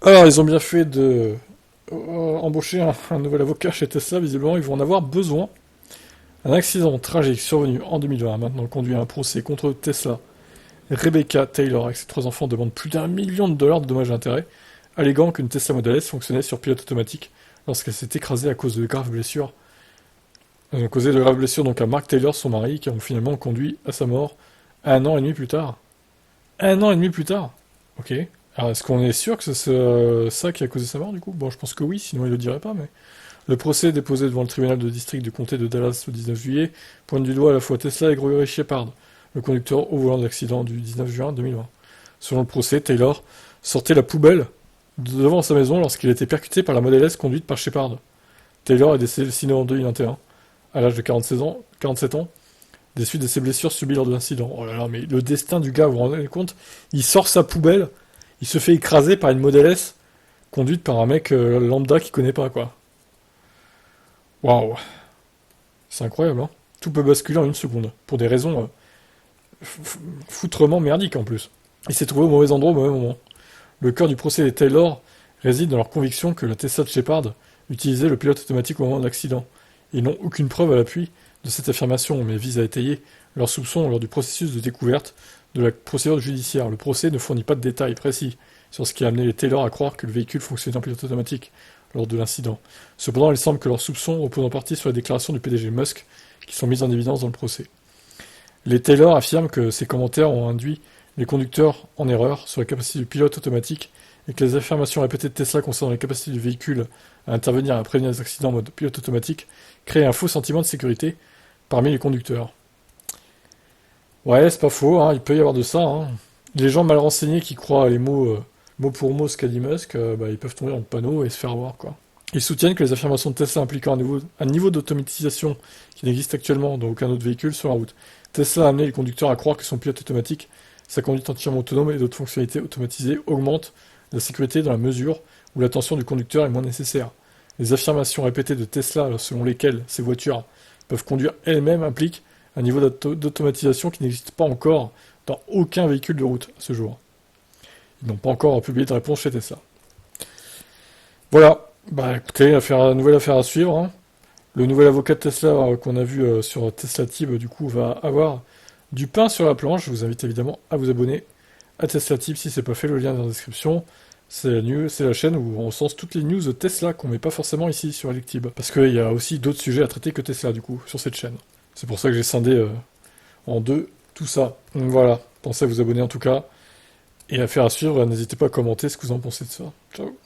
Alors, ils ont bien fait de embaucher un nouvel avocat chez Tesla. Visiblement, ils vont en avoir besoin. Un accident tragique survenu en 2020 a maintenant conduit à un procès contre Tesla. Rebecca Taylor, avec ses trois enfants, demande plus d'1 million de dollars de dommages et intérêts, alléguant qu'une Tesla Model S fonctionnait sur pilote automatique lorsqu'elle s'est écrasée à cause de graves blessures. Elles ont causé de graves blessures donc à Mark Taylor, son mari, qui ont finalement conduit à sa mort 1 an et demi plus tard. 1 an et demi plus tard. Ok. Alors, est-ce qu'on est sûr que c'est ça qui a causé sa mort, du coup? Bon, je pense que oui, sinon il le dirait pas, mais... Le procès déposé devant le tribunal de district du comté de Dallas le 19 juillet pointe du doigt à la fois Tesla et Gregory Shepard, le conducteur au volant de l'accident du 19 juin 2020. Selon le procès, Taylor sortait la poubelle devant sa maison lorsqu'il a été percuté par la Model S conduite par Shepard. Taylor est décédé le 6 novembre 2021, à l'âge de 47 ans, des suites de ses blessures subies lors de l'incident. Oh là là, mais le destin du gars, vous vous rendez compte? Il sort sa poubelle, il se fait écraser par une Model S conduite par un mec lambda qui connaît pas, quoi. Waouh, c'est incroyable, hein. Tout peut basculer en une seconde, pour des raisons foutrement merdiques en plus. Il s'est trouvé au mauvais endroit au mauvais moment. Le cœur du procès des Taylor réside dans leur conviction que la Tesla de Shepard utilisait le pilote automatique au moment de l'accident. Ils n'ont aucune preuve à l'appui de cette affirmation, mais visent à étayer leurs soupçons lors du processus de découverte de la procédure judiciaire. Le procès ne fournit pas de détails précis sur ce qui a amené les Taylor à croire que le véhicule fonctionnait en pilote automatique lors de l'incident. Cependant, il semble que leurs soupçons reposent en partie sur les déclarations du PDG Musk qui sont mises en évidence dans le procès. Les Taylor affirment que ces commentaires ont induit les conducteurs en erreur sur la capacité du pilote automatique et que les affirmations répétées de Tesla concernant les capacités du véhicule à intervenir et à prévenir les accidents en mode pilote automatique créent un faux sentiment de sécurité parmi les conducteurs. Ouais, c'est pas faux, hein, il peut y avoir de ça, hein. Les gens mal renseignés qui croient les mots, mot pour mot ce qu'a dit Musk, bah, ils peuvent tomber dans le panneau et se faire avoir, quoi. Ils soutiennent que les affirmations de Tesla impliquant un niveau d'automatisation qui n'existe actuellement dans aucun autre véhicule sur la route. Tesla a amené les conducteurs à croire que son pilote automatique, sa conduite entièrement autonome et d'autres fonctionnalités automatisées augmentent la sécurité dans la mesure où l'attention du conducteur est moins nécessaire. Les affirmations répétées de Tesla selon lesquelles ces voitures peuvent conduire elles-mêmes impliquent un niveau d'automatisation qui n'existe pas encore dans aucun véhicule de route à ce jour. Ils n'ont pas encore publié de réponse chez Tesla. Voilà, bah écoutez, nouvelle affaire à suivre, hein. Le nouvel avocat de Tesla qu'on a vu sur Tesla Tib, du coup, va avoir du pain sur la planche. Je vous invite évidemment à vous abonner à Tesla Tib si c'est pas fait, le lien est dans la description. C'est la chaîne où on sens toutes les news de Tesla qu'on met pas forcément ici sur Electib. Parce qu'il y a aussi d'autres sujets à traiter que Tesla, du coup, sur cette chaîne. C'est pour ça que j'ai scindé en deux tout ça. Donc voilà, pensez à vous abonner en tout cas. Et à faire à suivre, n'hésitez pas à commenter ce que vous en pensez de ça. Ciao.